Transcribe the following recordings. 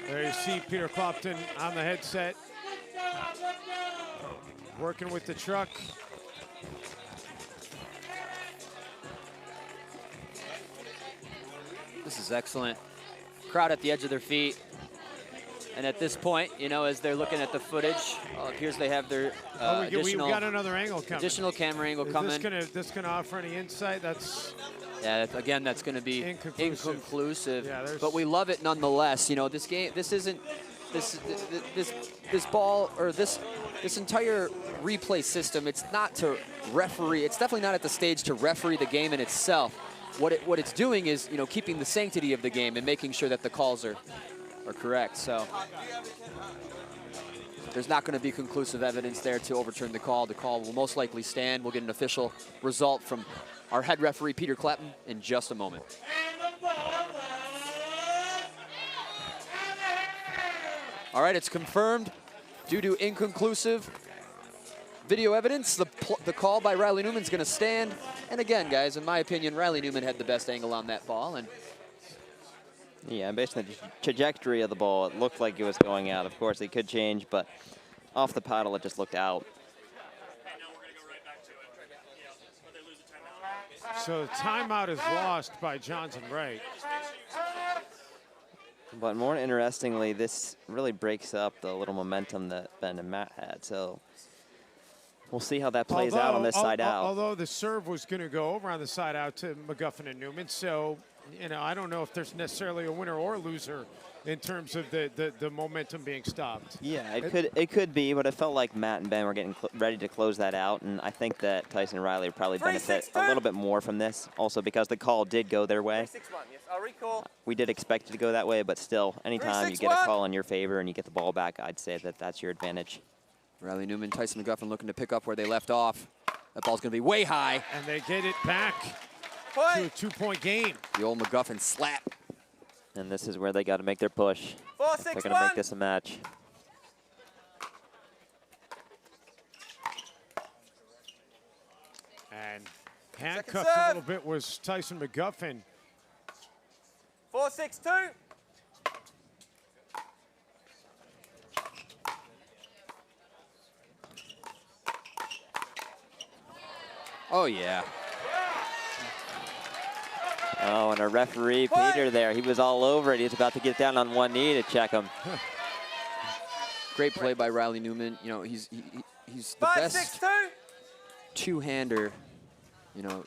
There you see Peter Clopton on the headset, working with the truck. This is excellent. Crowd at the edge of their feet. And at this point, you know, as they're looking at the footage, it appears they have their we got another angle coming. Additional camera angle coming. This gonna offer any insight? Yeah, again, that's going to be inconclusive. Yeah, but we love it nonetheless. You know, this game, this isn't this ball or this entire replay system. It's not to referee. It's definitely not at the stage to referee the game in itself. What it's doing is, you know, keeping the sanctity of the game and making sure that the calls are correct. So there's not going to be conclusive evidence there to overturn the call. The call will most likely stand. We'll get an official result from our head referee, Peter Clapton, in just a moment. All right, it's confirmed. Due to inconclusive video evidence, the call by Riley Newman is going to stand. And again, guys, in my opinion, Riley Newman had the best angle on that ball. And yeah, based on the trajectory of the ball, it looked like it was going out. Of course, it could change, but off the paddle, it just looked out. So the timeout is lost by Johnson Wright. But more interestingly, this really breaks up the little momentum that Ben and Matt had. So we'll see how that plays out on this side out. Although the serve was going to go over on the side out to McGuffin and Newman. So, you know, I don't know if there's necessarily a winner or loser in terms of the momentum being stopped. Yeah, it could be, but it felt like Matt and Ben were getting ready to close that out, and I think that Tyson and Riley would probably benefit a little bit more from this, also because the call did go their way. We did expect it to go that way, but still, anytime you get a call in your favor and you get the ball back, I'd say that that's your advantage. Riley Newman, Tyson McGuffin looking to pick up where they left off. That ball's going to be way high. And they get it back to a 2-point game. The old McGuffin slap. And this is where they got to make their push. If they're going to make this a match. And handcuffed a little bit was Tyson McGuffin. 4-6-2. Oh, yeah. Oh, and a referee, Peter, there. He was all over it. He was about to get down on one knee to check him. Great play by Riley Newman. You know, he's the best two-hander, you know,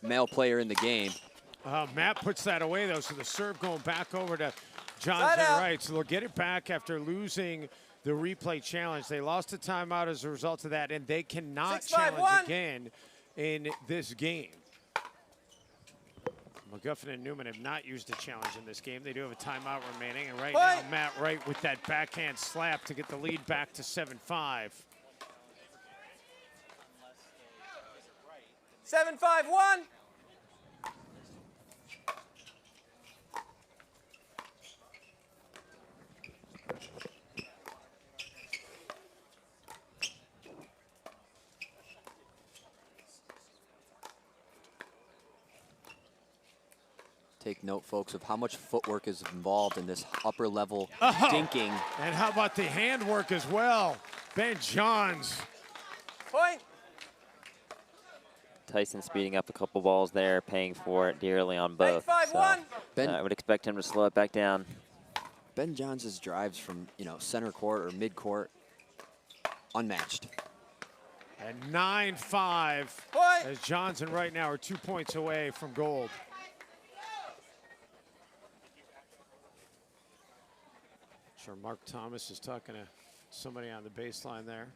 male player in the game. Matt puts that away, though, so the serve going back over to Johnson Wright. So they'll get it back after losing the replay challenge. They lost a timeout as a result of that, and they cannot challenge again in this game. McGuffin and Newman have not used a challenge in this game. They do have a timeout remaining, and right now Matt Wright with that backhand slap to get the lead back to 7-5. 7-5-1. Take note, folks, of how much footwork is involved in this upper level dinking. And how about the handwork as well? Ben Johns. Point. Tyson speeding up a couple balls there, paying for it dearly on both. 8-5-1. So, I would expect him to slow it back down. Ben Johns' drives from, you know, center court or mid court, unmatched. And 9-5 as Johnson right now are 2 points away from gold. Sure, Mark Thomas is talking to somebody on the baseline there.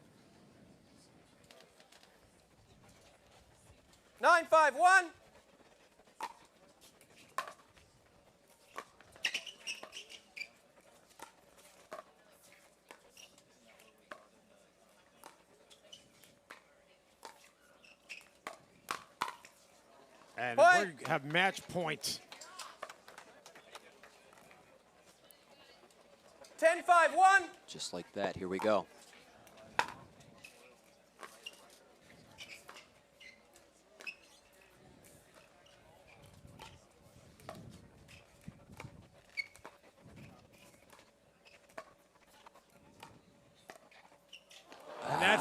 9-5-1. And we have match point. 10-5-1. Just like that, here we go.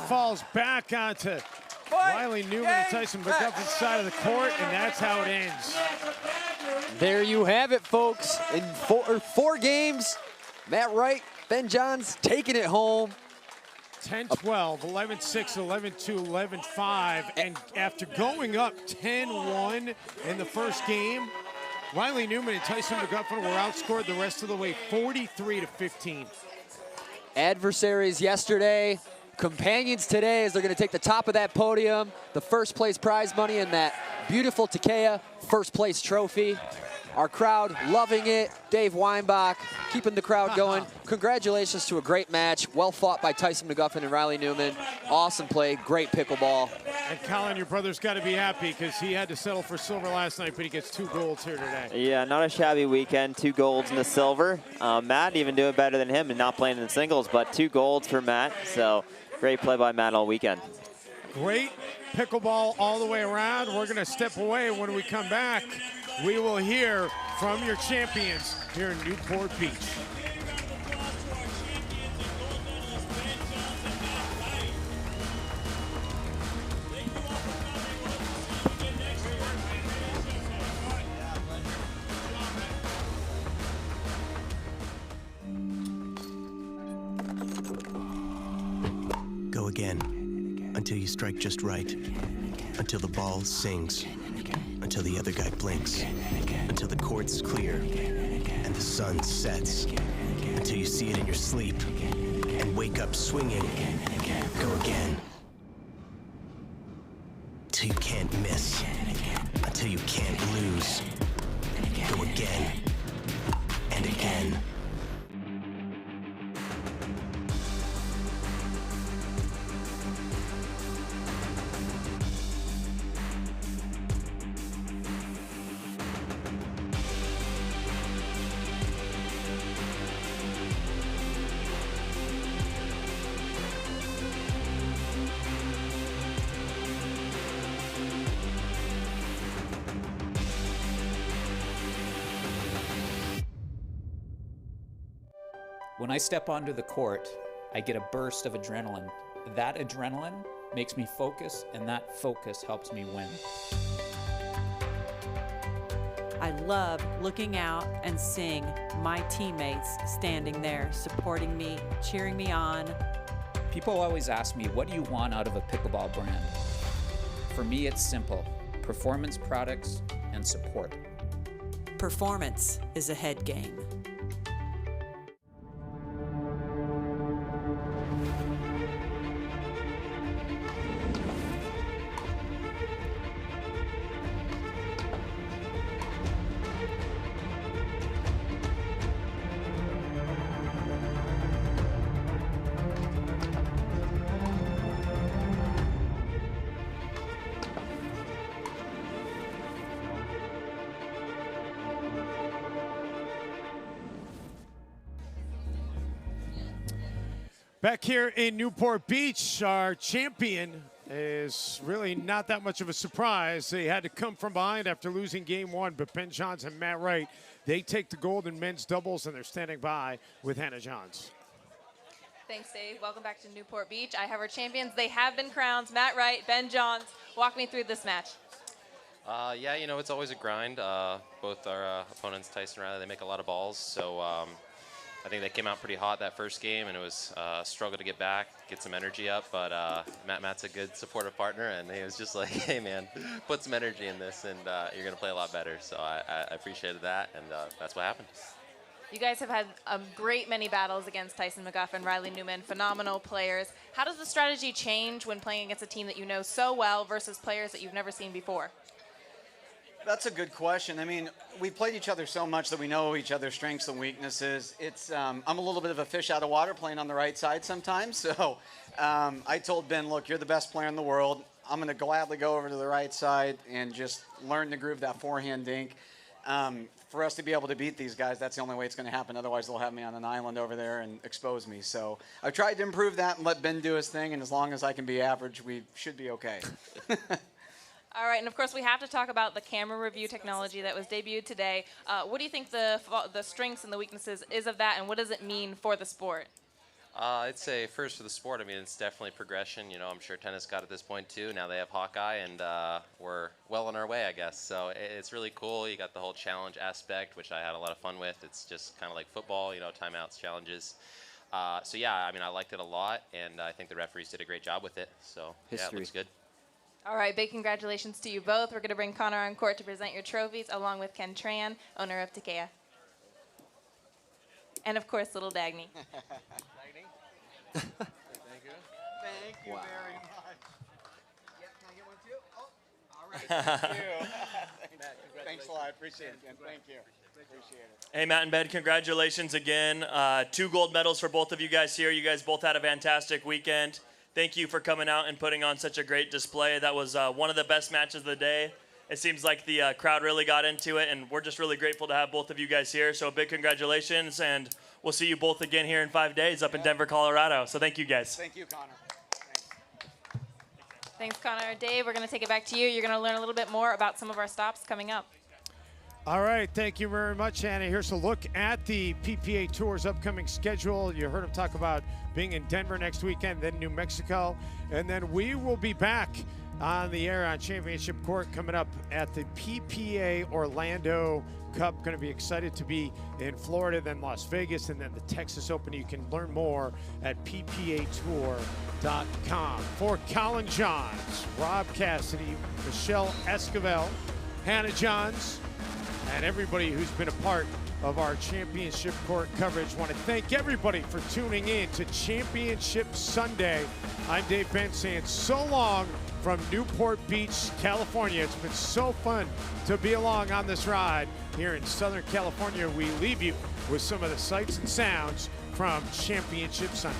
falls back onto Riley Newman and Tyson McGuffen's side of the court, and that's how it ends. There you have it, folks. In four games, Matt Wright, Ben Johns taking it home. 10-12, 11-6, 11-2, 11-5, and after going up 10-1 in the first game, Riley Newman and Tyson McGuffen were outscored the rest of the way 43-15. Adversaries yesterday, companions today as they're going to take the top of that podium, the first place prize money and that beautiful Takeya first place trophy. Our crowd loving it. Dave Weinbach keeping the crowd going. Congratulations to a great match. Well fought by Tyson McGuffen and Riley Newman. Awesome play, great pickleball. And Colin, your brother's got to be happy because he had to settle for silver last night, but he gets 2 golds here today. Yeah, not a shabby weekend. 2 golds and a silver. Matt even doing better than him and not playing in the singles, but 2 golds for Matt. So great play by Matt all weekend. Great pickleball all the way around. We're going to step away. When we come back, we will hear from your champions here in Newport Beach. Go again, until you strike just right, until the ball sings, until the other guy blinks, until the court's clear and the sun sets, until you see it in your sleep and wake up swinging. Go again, till you can't miss, until you can't lose. Go again and again. When I step onto the court, I get a burst of adrenaline. That adrenaline makes me focus, and that focus helps me win. I love looking out and seeing my teammates standing there, supporting me, cheering me on. People always ask me, what do you want out of a pickleball brand? For me, it's simple: performance products and support. Performance is a head game. Back here in Newport Beach, our champion is really not that much of a surprise. They had to come from behind after losing game 1, but Ben Johns and Matt Wright, they take the gold in men's doubles, and they're standing by with Hannah Johns. Thanks, Dave. Welcome back to Newport Beach. I have our champions. They have been crowned. Matt Wright, Ben Johns. Walk me through this match. Yeah, you know, it's always a grind. Both our opponents, Tyson and Riley, they make a lot of balls, so I think they came out pretty hot that first game, and it was a struggle to get back, get some energy up, but Matt's a good supportive partner, and he was just like, hey, man, put some energy in this, and you're going to play a lot better. So I appreciated that, and that's what happened. You guys have had a great many battles against Tyson McGuffen, Riley Newman, phenomenal players. How does the strategy change when playing against a team that you know so well versus players that you've never seen before? That's a good question. I mean, we've played each other so much that we know each other's strengths and weaknesses. It's I'm a little bit of a fish out of water playing on the right side sometimes. So I told Ben, look, you're the best player in the world. I'm going to gladly go over to the right side and just learn to groove that forehand dink. For us to be able to beat these guys, that's the only way it's going to happen. Otherwise, they'll have me on an island over there and expose me. So I've tried to improve that and let Ben do his thing. And as long as I can be average, we should be okay. All right, and of course we have to talk about the camera review technology that was debuted today. What do you think the strengths and the weaknesses is of that, and what does it mean for the sport? I'd say first for the sport, I mean, it's definitely progression. You know, I'm sure tennis got at this point too. Now they have Hawkeye, and we're well on our way, I guess. So it's really cool. You got the whole challenge aspect, which I had a lot of fun with. It's just kind of like football, you know, timeouts, challenges. So yeah, I mean, I liked it a lot, and I think the referees did a great job with it. So yeah, it looks good. All right, big congratulations to you both. We're going to bring Connor on court to present your trophies, along with Ken Tran, owner of Takeya. And of course, little Dagny. Thank you. Thank you very much. Yeah, can I get one too? Oh, all right. Thank you. Thanks a lot. Appreciate it, Ken. Thank you. Appreciate it. Hey, Matt and Ben, congratulations again. 2 gold medals for both of you guys here. You guys both had a fantastic weekend. Thank you for coming out and putting on such a great display. That was one of the best matches of the day. It seems like the crowd really got into it, and we're just really grateful to have both of you guys here. So a big congratulations, and we'll see you both again here in 5 days up in Denver, Colorado. So thank you, guys. Thank you, Connor. Thanks, Connor. Dave, we're going to take it back to you. You're going to learn a little bit more about some of our stops coming up. All right, thank you very much, Anna. Here's a look at the PPA Tour's upcoming schedule. You heard him talk about being in Denver next weekend, then New Mexico, and then we will be back on the air on Championship Court coming up at the PPA Orlando Cup. Going to be excited to be in Florida, then Las Vegas, and then the Texas Open. You can learn more at ppatour.com. For Colin Johns, Rob Cassidy, Michelle Esquivel, Hannah Johns, and everybody who's been a part of our Championship Court coverage. Want to thank everybody for tuning in to Championship Sunday. I'm Dave Benn saying so long from Newport Beach, California. It's been so fun to be along on this ride here in Southern California. We leave you with some of the sights and sounds from Championship Sunday.